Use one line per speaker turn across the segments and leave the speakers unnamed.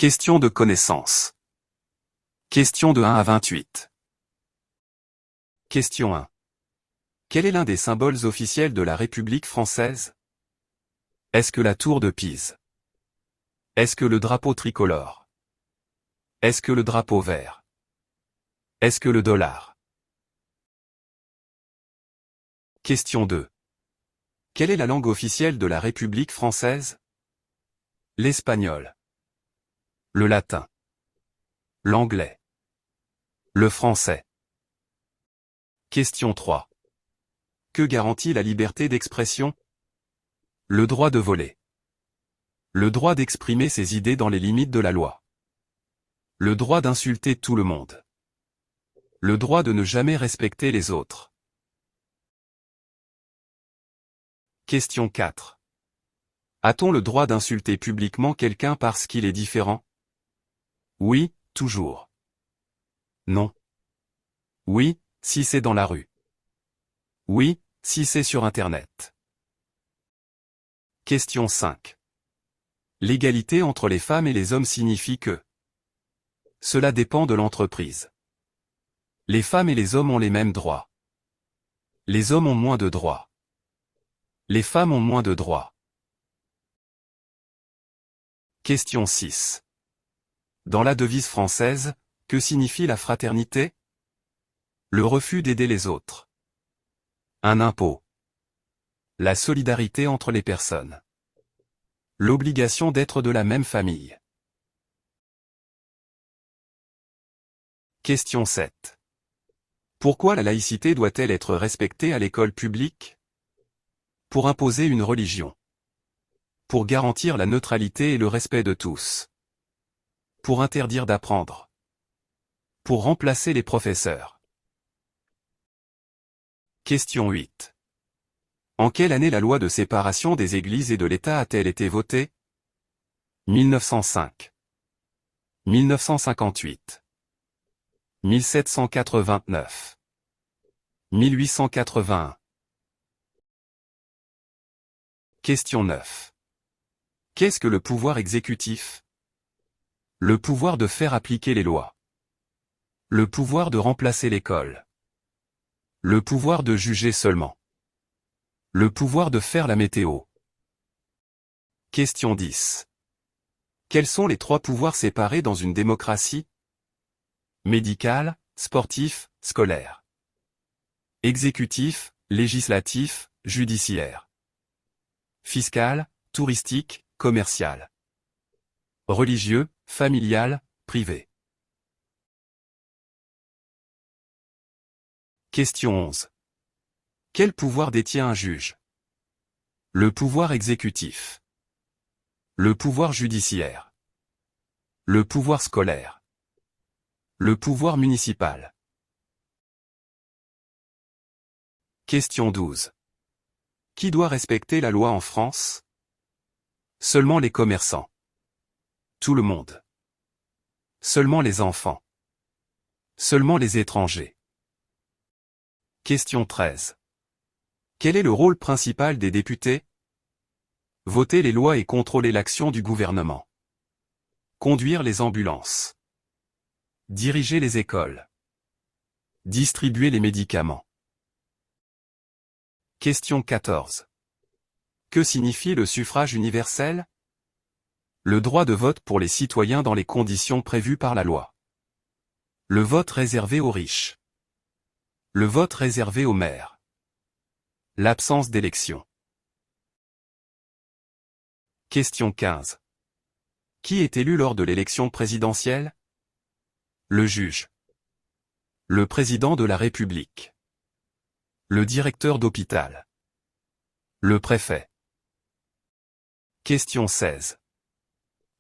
Question de connaissance. Question de 1 à 28. Question 1. Quel est l'un des symboles officiels de la République française? Est-ce que la tour de Pise? Est-ce que le drapeau tricolore? Est-ce que le drapeau vert? Est-ce que le dollar? Question 2. Quelle est la langue officielle de la République française? L'espagnol. Le latin. L'anglais. Le français. Question 3. Que garantit la liberté d'expression? Le droit de voler. Le droit d'exprimer ses idées dans les limites de la loi. Le droit d'insulter tout le monde. Le droit de ne jamais respecter les autres. Question 4. A-t-on le droit d'insulter publiquement quelqu'un parce qu'il est différent? Oui, toujours. Non. Oui, si c'est dans la rue. Oui, si c'est sur Internet. Question 5. L'égalité entre les femmes et les hommes signifie que cela dépend de l'entreprise. Les femmes et les hommes ont les mêmes droits. Les hommes ont moins de droits. Les femmes ont moins de droits. Question 6. Dans la devise française, que signifie la fraternité? Le refus d'aider les autres. Un impôt. La solidarité entre les personnes. L'obligation d'être de la même famille. Question 7. Pourquoi la laïcité doit-elle être respectée à l'école publique? Pour imposer une religion. Pour garantir la neutralité et le respect de tous. Pour interdire d'apprendre. Pour remplacer les professeurs. Question 8. En quelle année la loi de séparation des Églises et de l'État a-t-elle été votée? 1905. 1958. 1789. 1881. Question 9. Qu'est-ce que le pouvoir exécutif? Le pouvoir de faire appliquer les lois. Le pouvoir de remplacer l'école. Le pouvoir de juger seulement. Le pouvoir de faire la météo. Question 10. Quels sont les 3 pouvoirs séparés dans une démocratie? Médical, sportif, scolaire. Exécutif, législatif, judiciaire. Fiscal, touristique, commercial. Religieux, familial, privé. Question 11. Quel pouvoir détient un juge? Le pouvoir exécutif. Le pouvoir judiciaire. Le pouvoir scolaire. Le pouvoir municipal. Question 12. Qui doit respecter la loi en France? Seulement les commerçants. Tout le monde. Seulement les enfants. Seulement les étrangers. Question 13. Quel est le rôle principal des députés? Voter les lois et contrôler l'action du gouvernement. Conduire les ambulances. Diriger les écoles. Distribuer les médicaments. Question 14. Que signifie le suffrage universel? Le droit de vote pour les citoyens dans les conditions prévues par la loi. Le vote réservé aux riches. Le vote réservé aux maires. L'absence d'élection. Question 15. Qui est élu lors de l'élection présidentielle? Le juge. Le président de la République. Le directeur d'hôpital. Le préfet. Question 16.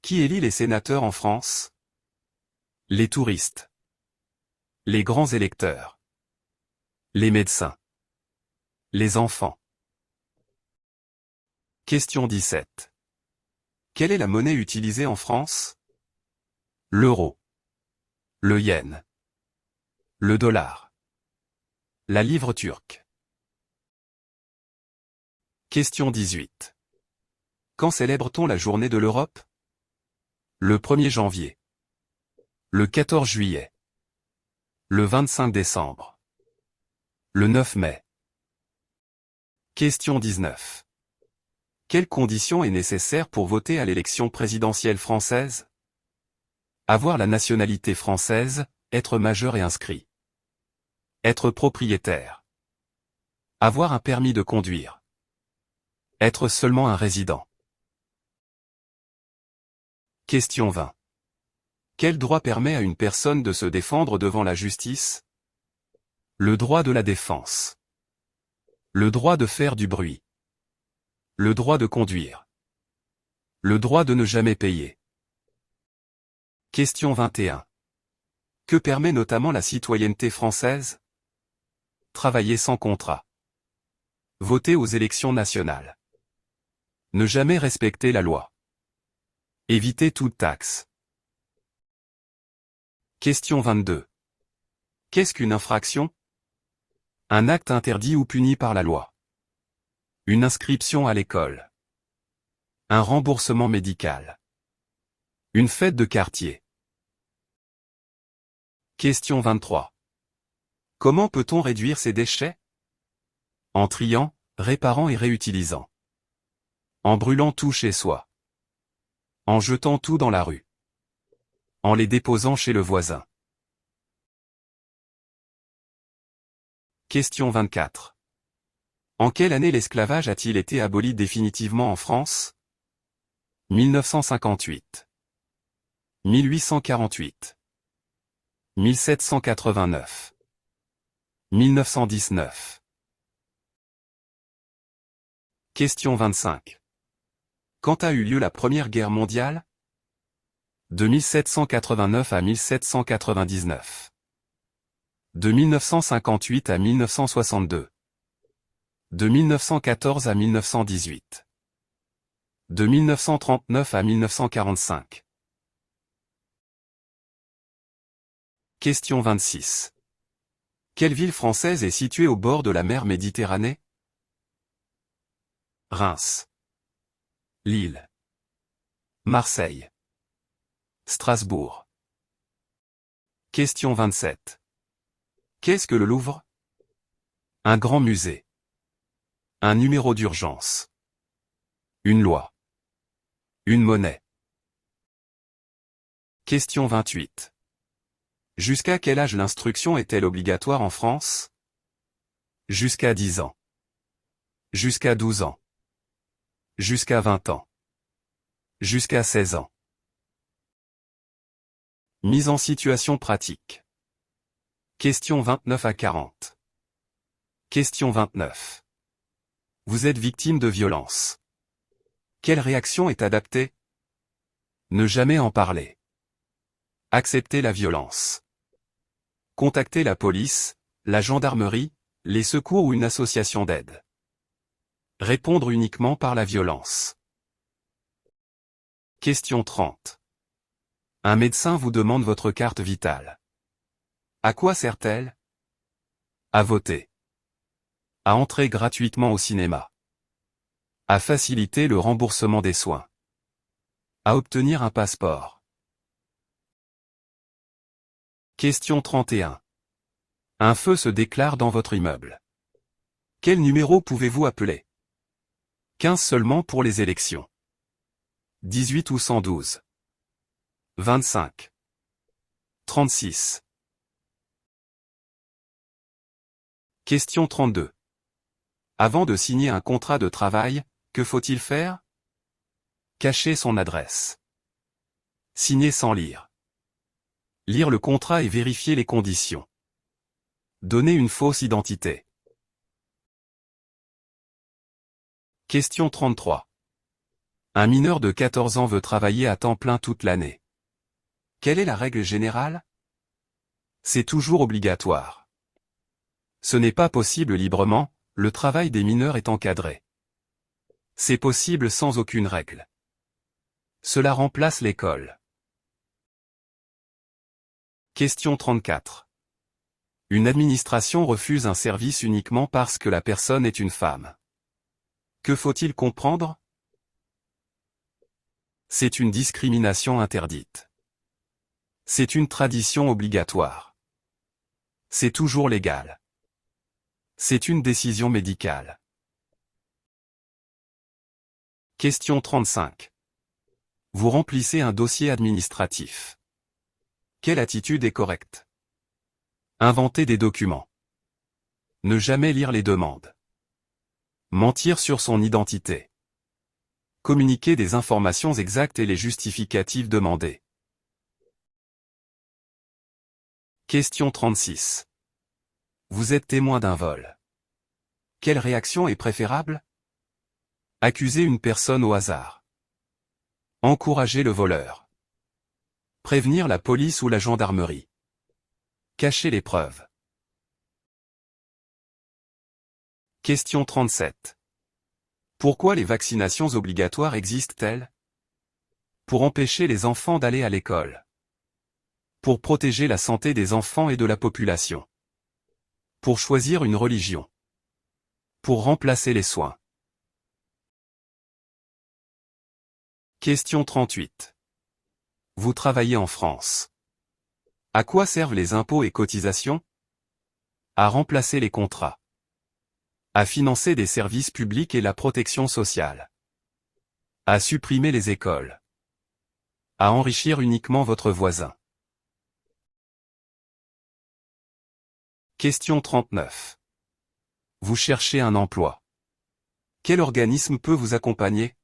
Qui élit les sénateurs en France? Les touristes. Les grands électeurs. Les médecins. Les enfants. Question 17. Quelle est la monnaie utilisée en France? L'euro. Le yen. Le dollar. La livre turque. Question 18. Quand célèbre-t-on la journée de l'Europe? Le 1er janvier. Le 14 juillet. Le 25 décembre. Le 9 mai. Question 19. Quelle condition est nécessaire pour voter à l'élection présidentielle française? Avoir la nationalité française, être majeur et inscrit. Être propriétaire. Avoir un permis de conduire. Être seulement un résident. Question 20. Quel droit permet à une personne de se défendre devant la justice? Le droit de la défense. Le droit de faire du bruit. Le droit de conduire. Le droit de ne jamais payer. Question 21. Que permet notamment la citoyenneté française? Travailler sans contrat. Voter aux élections nationales. Ne jamais respecter la loi. Éviter toute taxe. Question 22. Qu'est-ce qu'une infraction? Un acte interdit ou puni par la loi. Une inscription à l'école. Un remboursement médical. Une fête de quartier. Question 23. Comment peut-on réduire ses déchets? En triant, réparant et réutilisant. En brûlant tout chez soi. En jetant tout dans la rue. En les déposant chez le voisin. Question 24. En quelle année l'esclavage a-t-il été aboli définitivement en France? 1958. 1848. 1789. 1919. Question 25. Quand a eu lieu la Première Guerre mondiale? De 1789 à 1799. De 1958 à 1962. De 1914 à 1918. De 1939 à 1945. Question 26. Quelle ville française est située au bord de la mer Méditerranée? Reims. Lille. Marseille. Strasbourg. Question 27. Qu'est-ce que le Louvre? Un grand musée. Un numéro d'urgence. Une loi. Une monnaie. Question 28. Jusqu'à quel âge l'instruction est-elle obligatoire en France? Jusqu'à 10 ans. Jusqu'à 12 ans. Jusqu'à 20 ans. Jusqu'à 16 ans. Mise en situation pratique. Question 29 à 40. Question 29. Vous êtes victime de violence. Quelle réaction est adaptée? Ne jamais en parler. Accepter la violence. Contacter la police, la gendarmerie, les secours ou une association d'aide. Répondre uniquement par la violence. Question 30. Un médecin vous demande votre carte vitale. À quoi sert-elle? À voter. À entrer gratuitement au cinéma. À faciliter le remboursement des soins. À obtenir un passeport. Question 31. Un feu se déclare dans votre immeuble. Quel numéro pouvez-vous appeler? 15 seulement pour les élections. 18 ou 112. 25. 36. Question 32. Avant de signer un contrat de travail, que faut-il faire? Cacher son adresse. Signer sans lire. Lire le contrat et vérifier les conditions. Donner une fausse identité. Question 33. Un mineur de 14 ans veut travailler à temps plein toute l'année. Quelle est la règle générale? C'est toujours obligatoire. Ce n'est pas possible librement, le travail des mineurs est encadré. C'est possible sans aucune règle. Cela remplace l'école. Question 34. Une administration refuse un service uniquement parce que la personne est une femme. Que faut-il comprendre? C'est une discrimination interdite. C'est une tradition obligatoire. C'est toujours légal. C'est une décision médicale. Question 35. Vous remplissez un dossier administratif. Quelle attitude est correcte? Inventer des documents. Ne jamais lire les demandes. Mentir sur son identité. Communiquer des informations exactes et les justificatifs demandés. Question 36. Vous êtes témoin d'un vol. Quelle réaction est préférable? Accuser une personne au hasard. Encourager le voleur. Prévenir la police ou la gendarmerie. Cacher les preuves. Question 37. Pourquoi les vaccinations obligatoires existent-elles? Pour empêcher les enfants d'aller à l'école. Pour protéger la santé des enfants et de la population. Pour choisir une religion. Pour remplacer les soins. Question 38. Vous travaillez en France. À quoi servent les impôts et cotisations? À remplacer les contrats. À financer des services publics et la protection sociale. À supprimer les écoles. À enrichir uniquement votre voisin. Question 39. Vous cherchez un emploi. Quel organisme peut vous accompagner?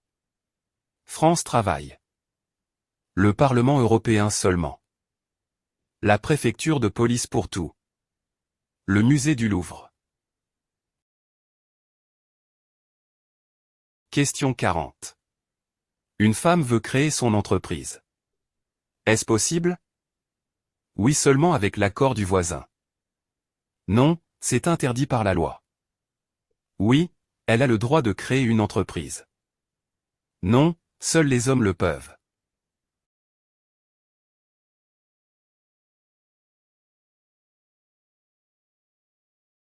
France Travail. Le Parlement européen seulement. La préfecture de police pour tout. Le musée du Louvre. Question 40. Une femme veut créer son entreprise. Est-ce possible? Oui, seulement avec l'accord du voisin. Non, c'est interdit par la loi. Oui, elle a le droit de créer une entreprise. Non, seuls les hommes le peuvent.